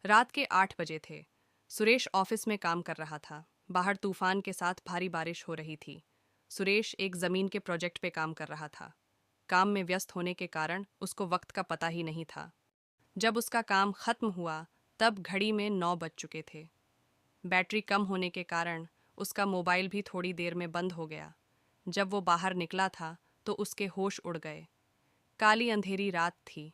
रात के 8 बजे थे। सुरेश ऑफिस में काम कर रहा था। बाहर तूफान के साथ भारी बारिश हो रही थी। सुरेश एक जमीन के प्रोजेक्ट पे काम कर रहा था। काम में व्यस्त होने के कारण उसको वक्त का पता ही नहीं था। जब उसका काम खत्म हुआ तब घड़ी में 9 बज चुके थे। बैटरी कम होने के कारण उसका मोबाइल भी थोड़ी देर में बंद हो गया। जब वो बाहर निकला था तो उसके होश उड़ गए। काली अंधेरी रात थी।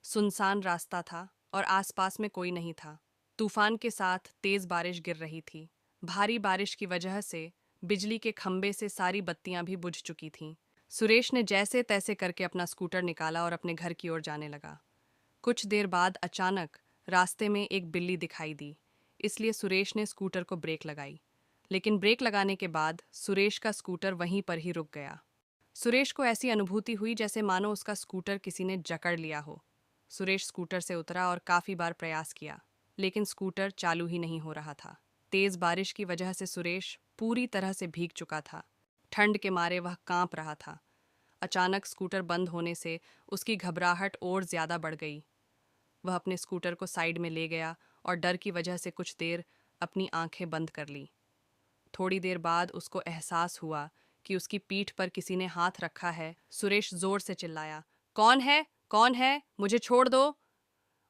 सुनसान रास्ता था और आसपास में कोई नहीं था। तूफान के साथ तेज बारिश गिर रही थी। भारी बारिश की वजह से बिजली के खंभे से सारी बत्तियां भी बुझ चुकी थीं। सुरेश ने जैसे तैसे करके अपना स्कूटर निकाला और अपने घर की ओर जाने लगा। कुछ देर बाद अचानक रास्ते में एक बिल्ली दिखाई दी, इसलिए सुरेश ने स्कूटर को ब्रेक लगाई। लेकिन ब्रेक लगाने के बाद सुरेश का स्कूटर वहीं पर ही रुक गया। सुरेश को ऐसी अनुभूति हुई जैसे मानो उसका स्कूटर किसी ने जकड़ लिया हो। सुरेश स्कूटर से उतरा और काफी बार प्रयास किया, लेकिन स्कूटर चालू ही नहीं हो रहा था। तेज बारिश की वजह से सुरेश पूरी तरह से भीग चुका था। ठंड के मारे वह कांप रहा था। अचानक स्कूटर बंद होने से उसकी घबराहट और ज्यादा बढ़ गई। वह अपने स्कूटर को साइड में ले गया और डर की वजह से कुछ देर अपनी आंखें बंद कर ली। थोड़ी देर बाद उसको एहसास हुआ कि उसकी पीठ पर किसी ने हाथ रखा है। सुरेश जोर से चिल्लाया, कौन है? कौन है? मुझे छोड़ दो।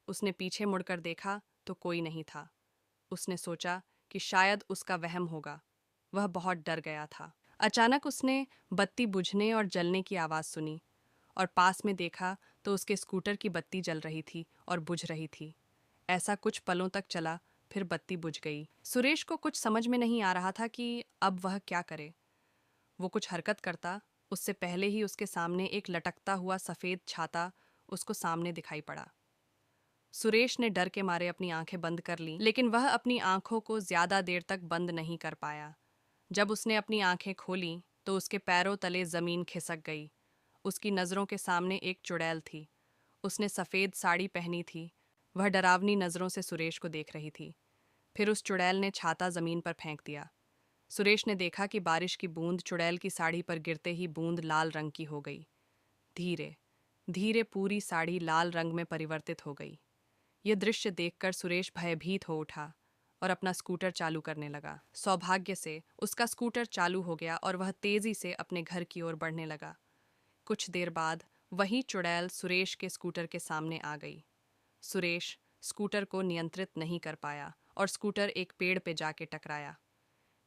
उसने पीछे मुड़कर देखा तो कोई नहीं था। उसने सोचा कि शायद उसका वहम होगा। वह बहुत डर गया था। अचानक उसने बत्ती बुझने और जलने की आवाज़ सुनी और पास में देखा तो उसके स्कूटर की बत्ती जल रही थी और बुझ रही थी। ऐसा कुछ पलों तक चला, फिर बत्ती बुझ गई। सुरेश को कुछ समझ में नहीं आ रहा था कि अब वह क्या करे। वो कुछ हरकत करता उससे पहले ही उसके सामने एक लटकता हुआ सफ़ेद छाता उसको सामने दिखाई पड़ा। सुरेश ने डर के मारे अपनी आंखें बंद कर लीं, लेकिन वह अपनी आंखों को ज्यादा देर तक बंद नहीं कर पाया। जब उसने अपनी आंखें खोलीं तो उसके पैरों तले जमीन खिसक गई। उसकी नज़रों के सामने एक चुड़ैल थी। उसने सफ़ेद साड़ी पहनी थी। वह डरावनी नज़रों से सुरेश को देख रही थी। फिर उस चुड़ैल ने छाता जमीन पर फेंक दिया। सुरेश ने देखा कि बारिश की बूंद चुड़ैल की साड़ी पर गिरते ही बूंद लाल रंग की हो गई। धीरे धीरे पूरी साड़ी लाल रंग में परिवर्तित हो गई। यह दृश्य देखकर सुरेश भयभीत हो उठा और अपना स्कूटर चालू करने लगा। सौभाग्य से उसका स्कूटर चालू हो गया और वह तेजी से अपने घर की ओर बढ़ने लगा। कुछ देर बाद वही चुड़ैल सुरेश के स्कूटर के सामने आ गई। सुरेश स्कूटर को नियंत्रित नहीं कर पाया और स्कूटर एक पेड़ पे जाके टकराया।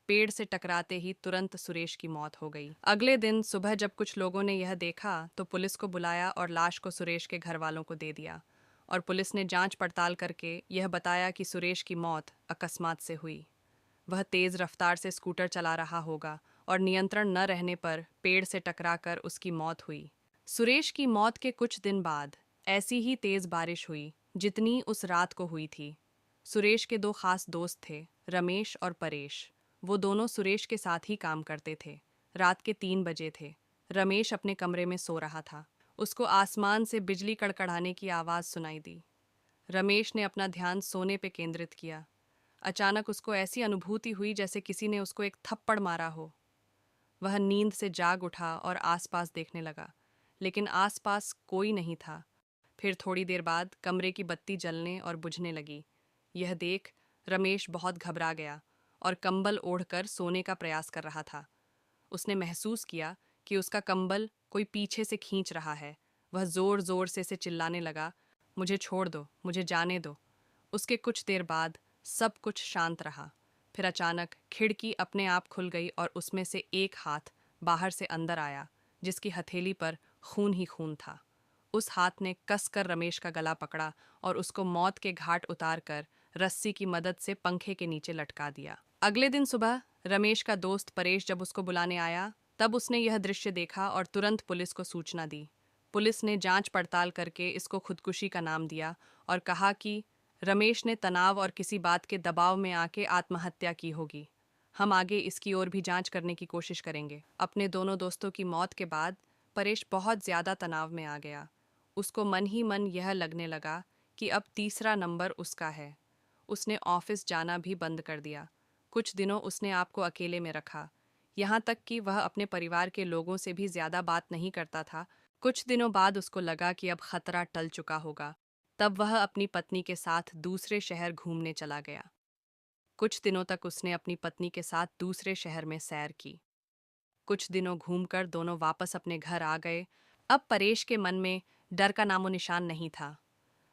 पेड़ से टकराते ही तुरंत सुरेश की मौत हो गई। अगले दिन सुबह जब कुछ लोगों ने यह देखा तो पुलिस को बुलाया और लाश को सुरेश के घर वालों को दे दिया। और पुलिस ने जांच पड़ताल करके यह बताया कि सुरेश की मौत अकस्मात से हुई। वह तेज रफ्तार से स्कूटर चला रहा होगा और नियंत्रण न रहने पर पेड़ से टकराकर उसकी मौत हुई। सुरेश की मौत के कुछ दिन बाद ऐसी ही तेज बारिश हुई जितनी उस रात को हुई थी। सुरेश के दो खास दोस्त थे, रमेश और परेश। वो दोनों सुरेश के साथ ही काम करते थे। रात के 3 बजे थे। रमेश अपने कमरे में सो रहा था। उसको आसमान से बिजली कड़कड़ाने की आवाज़ सुनाई दी। रमेश ने अपना ध्यान सोने पे केंद्रित किया। अचानक उसको ऐसी अनुभूति हुई जैसे किसी ने उसको एक थप्पड़ मारा हो। वह नींद से जाग उठा और आसपास देखने लगा, लेकिन आसपास कोई नहीं था। फिर थोड़ी देर बाद कमरे की बत्ती जलने और बुझने लगी। यह देख रमेश बहुत घबरा गया और कंबल ओढ़कर सोने का प्रयास कर रहा था। उसने महसूस किया कि उसका कंबल कोई पीछे से खींच रहा है। वह जोर जोर से चिल्लाने लगा, मुझे छोड़ दो, मुझे जाने दो। उसके कुछ देर बाद सब कुछ शांत रहा। फिर अचानक खिड़की अपने आप खुल गई और उसमें से एक हाथ बाहर से अंदर आया, जिसकी हथेली पर खून ही खून था। उस हाथ ने कसकर रमेश का गला पकड़ा और उसको मौत के घाट उतार कर रस्सी की मदद से पंखे के नीचे लटका दिया। अगले दिन सुबह रमेश का दोस्त परेश जब उसको बुलाने आया तब उसने यह दृश्य देखा और तुरंत पुलिस को सूचना दी। पुलिस ने जांच पड़ताल करके इसको खुदकुशी का नाम दिया और कहा कि रमेश ने तनाव और किसी बात के दबाव में आके आत्महत्या की होगी। हम आगे इसकी ओर भी जांच करने की कोशिश करेंगे। अपने दोनों दोस्तों की मौत के बाद परेश बहुत ज़्यादा तनाव में आ गया। उसको मन ही मन यह लगने लगा कि अब तीसरा नंबर उसका है। उसने ऑफिस जाना भी बंद कर दिया। कुछ दिनों उसने आपको अकेले में रखा, यहाँ तक कि वह अपने परिवार के लोगों से भी ज़्यादा बात नहीं करता था। कुछ दिनों बाद उसको लगा कि अब खतरा टल चुका होगा। तब वह अपनी पत्नी के साथ दूसरे शहर घूमने चला गया। कुछ दिनों तक उसने अपनी पत्नी के साथ दूसरे शहर में सैर की। कुछ दिनों घूमकर दोनों वापस अपने घर आ गए। अब परेश के मन में डर का नामो निशान नहीं था।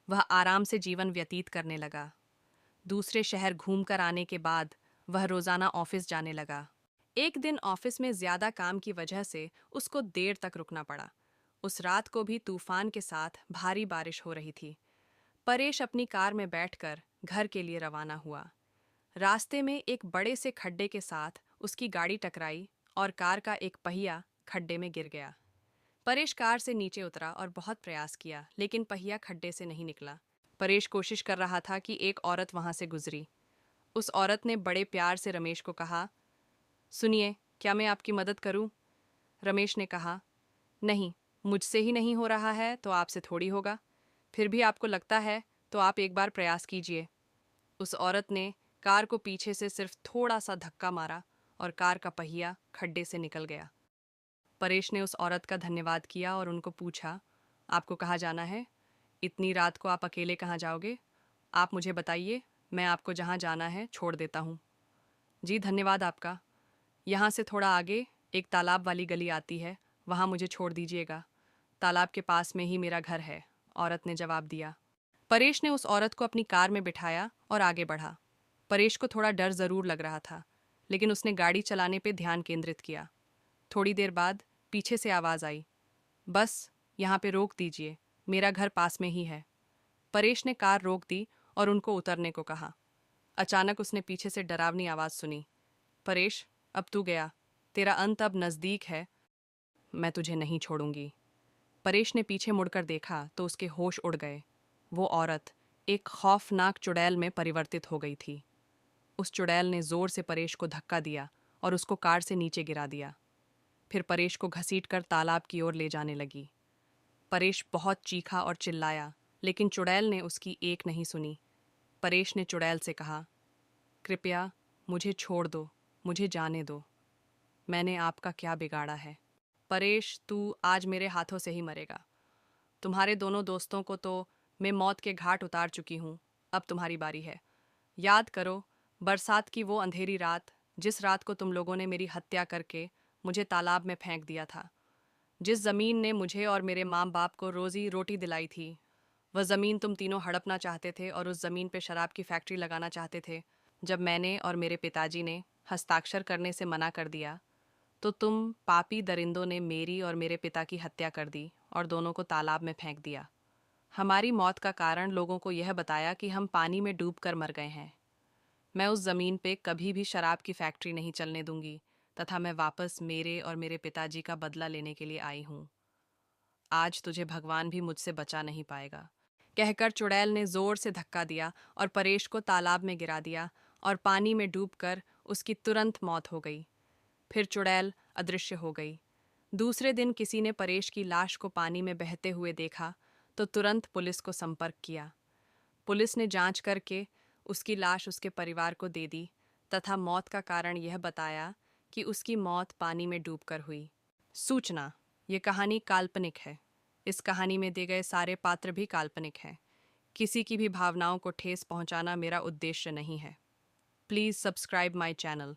वह आराम से जीवन व्यतीत करने लगा। दूसरे शहर घूमकर आने के बाद वह रोजाना ऑफिस जाने लगा। एक दिन ऑफिस में ज्यादा काम की वजह से उसको देर तक रुकना पड़ा। उस रात को भी तूफान के साथ भारी बारिश हो रही थी। परेश अपनी कार में बैठकर घर के लिए रवाना हुआ। रास्ते में एक बड़े से खड्डे के साथ उसकी गाड़ी टकराई और कार का एक पहिया खड्डे में गिर गया। परेश कार से नीचे उतरा और बहुत प्रयास किया, लेकिन पहिया खड्डे से नहीं निकला। परेश कोशिश कर रहा था कि एक औरत वहां से गुजरी। उस औरत ने बड़े प्यार से रमेश को कहा, सुनिए, क्या मैं आपकी मदद करूं? रमेश ने कहा, नहीं, मुझसे ही नहीं हो रहा है तो आपसे थोड़ी होगा। फिर भी आपको लगता है तो आप एक बार प्रयास कीजिए। उस औरत ने कार को पीछे से सिर्फ थोड़ा सा धक्का मारा और कार का पहिया खड्डे से निकल गया। परेश ने उस औरत का धन्यवाद किया और उनको पूछा, आपको कहाँ जाना है? इतनी रात को आप अकेले कहाँ जाओगे? आप मुझे बताइए, मैं आपको जहाँ जाना है छोड़ देता हूँ। जी धन्यवाद आपका। यहाँ से थोड़ा आगे एक तालाब वाली गली आती है, वहाँ मुझे छोड़ दीजिएगा। तालाब के पास में ही मेरा घर है, औरत ने जवाब दिया। परेश ने उस औरत को अपनी कार में बिठाया और आगे बढ़ा। परेश को थोड़ा डर जरूर लग रहा था, लेकिन उसने गाड़ी चलाने पे ध्यान केंद्रित किया। थोड़ी देर बाद पीछे से आवाज आई, बस यहाँ पे रोक दीजिए, मेरा घर पास में ही है। परेश ने कार रोक दी और उनको उतरने को कहा। अचानक उसने पीछे से डरावनी आवाज सुनी, परेश, अब तू गया, तेरा अंत अब नजदीक है, मैं तुझे नहीं छोड़ूंगी। परेश ने पीछे मुड़कर देखा तो उसके होश उड़ गए। वो औरत एक खौफनाक चुड़ैल में परिवर्तित हो गई थी। उस चुड़ैल ने जोर से परेश को धक्का दिया और उसको कार से नीचे गिरा दिया। फिर परेश को घसीटकर तालाब की ओर ले जाने लगी। परेश बहुत चीखा और चिल्लाया, लेकिन चुड़ैल ने उसकी एक नहीं सुनी। परेश ने चुड़ैल से कहा, कृपया मुझे छोड़ दो, मुझे जाने दो, मैंने आपका क्या बिगाड़ा है? परेश, तू आज मेरे हाथों से ही मरेगा। तुम्हारे दोनों दोस्तों को तो मैं मौत के घाट उतार चुकी हूँ, अब तुम्हारी बारी है। याद करो बरसात की वो अंधेरी रात, जिस रात को तुम लोगों ने मेरी हत्या करके मुझे तालाब में फेंक दिया था। जिस ज़मीन ने मुझे और मेरे माँ बाप को रोज़ी रोटी दिलाई थी, वह ज़मीन तुम तीनों हड़पना चाहते थे और उस ज़मीन पे शराब की फैक्ट्री लगाना चाहते थे। जब मैंने और मेरे पिताजी ने हस्ताक्षर करने से मना कर दिया, तो तुम पापी दरिंदों ने मेरी और मेरे पिता की हत्या कर दी और दोनों को तालाब में फेंक दिया। हमारी मौत का कारण लोगों को यह बताया कि हम पानी में डूबकर मर गए हैं। मैं उस ज़मीन पे कभी भी शराब की फैक्ट्री नहीं चलने दूंगी, तथा मैं वापस मेरे और मेरे पिताजी का बदला लेने के लिए आई हूँ। आज तुझे भगवान भी मुझसे बचा नहीं पाएगा। कहकर चुड़ैल ने जोर से धक्का दिया और परेश को तालाब में गिरा दिया और पानी में डूबकर उसकी तुरंत मौत हो गई। फिर चुड़ैल अदृश्य हो गई। दूसरे दिन किसी ने परेश की लाश को पानी में बहते हुए देखा तो तुरंत पुलिस को संपर्क किया। पुलिस ने जांच करके उसकी लाश उसके परिवार को दे दी तथा मौत का कारण यह बताया कि उसकी मौत पानी में डूबकर हुई। सूचना: ये कहानी काल्पनिक है। इस कहानी में दिए गए सारे पात्र भी काल्पनिक हैं। किसी की भी भावनाओं को ठेस पहुंचाना मेरा उद्देश्य नहीं है। Please subscribe my channel.